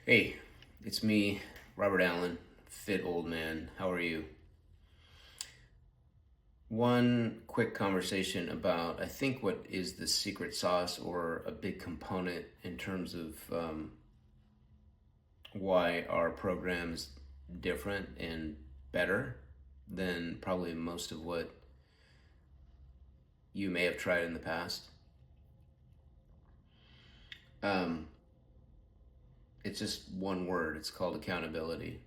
Hey, it's me, Robert Allen, fit old man. How are you? One quick conversation about, I think, what is the secret sauce or a big component in terms of why our program's different and better than probably most of what you may have tried in the past. Um, it's just one word. It's called accountability.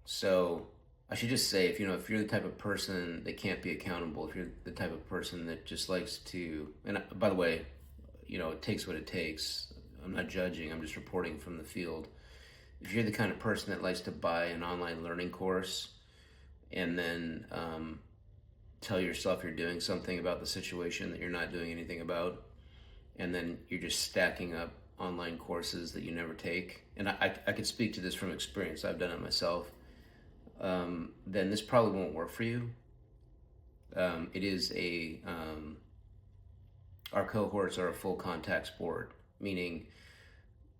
So I should just say, if you're the type of person that can't be accountable, if you're the type of person that just likes to, and by the way, it takes what it takes. I'm not judging. I'm just reporting from the field. If you're the kind of person that likes to buy an online learning course and then tell yourself you're doing something about the situation that you're not doing anything about, and then you're just stacking up online courses that you never take, and I could speak to this from experience. I've done it myself. Then this probably won't work for you. It is our cohorts are a full contact sport, meaning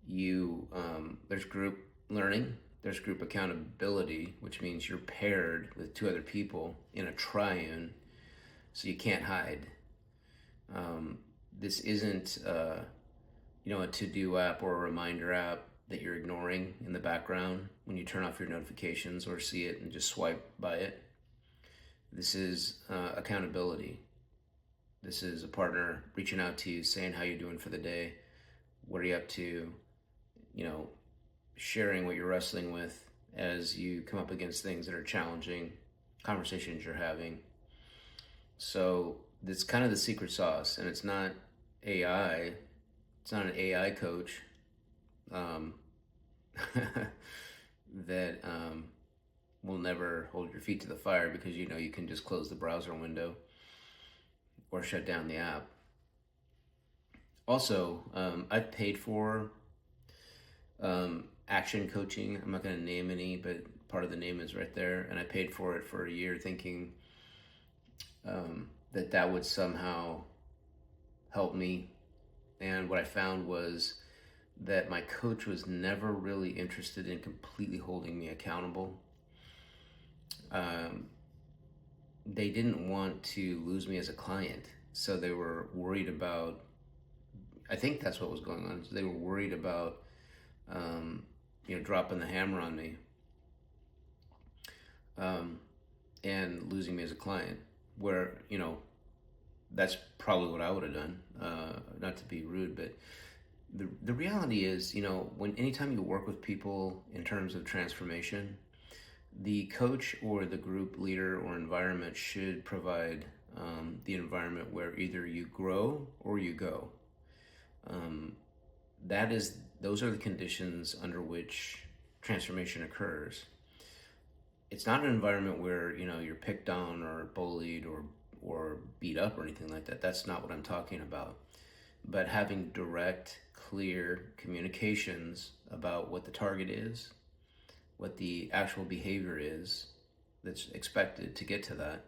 there's group learning, there's group accountability, which means you're paired with two other people in a triune, so you can't hide. This isn't, a to-do app or a reminder app that you're ignoring in the background when you turn off your notifications or see it and just swipe by it. This is accountability. This is a partner reaching out to you, saying how you're doing for the day, what are you up to, sharing what you're wrestling with as you come up against things that are challenging, conversations you're having. So it's kind of the secret sauce, and it's not AI. It's not an AI coach um, that will never hold your feet to the fire because you can just close the browser window or shut down the app. Also, I've paid for action coaching. I'm not going to name any, but part of the name is right there. And I paid for it for a year thinking that would somehow help me. And what I found was that my coach was never really interested in completely holding me accountable. They didn't want to lose me as a client. So they were worried about, I think that's what was going on. So they were worried about, dropping the hammer on me and losing me as a client, where, that's probably what I would have done. Not to be rude, but the reality is, anytime you work with people in terms of transformation, the coach or the group leader or environment should provide the environment where either you grow or you go. Those are the conditions under which transformation occurs. It's not an environment where you're picked on or bullied or beat up or anything like that. That's not what I'm talking about. But having direct, clear communications about what the target is, what the actual behavior is that's expected to get to that,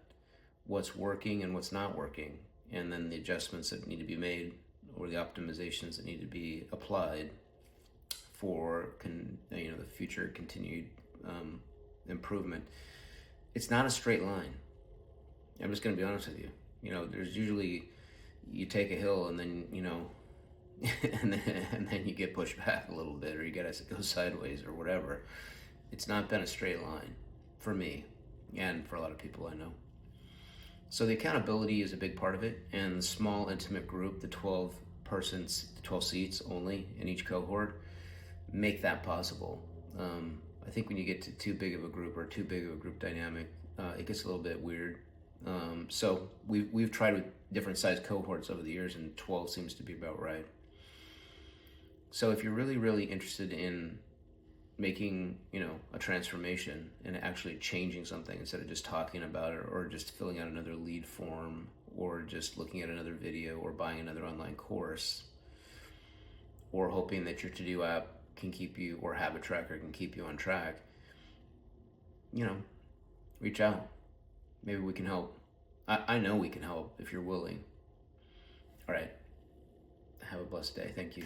what's working and what's not working, and then the adjustments that need to be made or the optimizations that need to be applied for the future continued improvement. It's not a straight line. I'm just going to be honest with you. There's usually, you take a hill and then and then you get pushed back a little bit, or you gotta go sideways or whatever. It's not been a straight line for me and for a lot of people I know. So the accountability is a big part of it, and the small intimate group, the 12 seats only in each cohort, make that possible. I think when you get to too big of a group or too big of a group dynamic, it gets a little bit weird. So we've tried with different size cohorts over the years, and 12 seems to be about right. So if you're really, really interested in making, a transformation and actually changing something instead of just talking about it or just filling out another lead form or just looking at another video or buying another online course or hoping that your to-do app can keep you, or habit tracker can keep you on track, reach out. Maybe we can help. I know we can help if you're willing. All right. Have a blessed day. Thank you.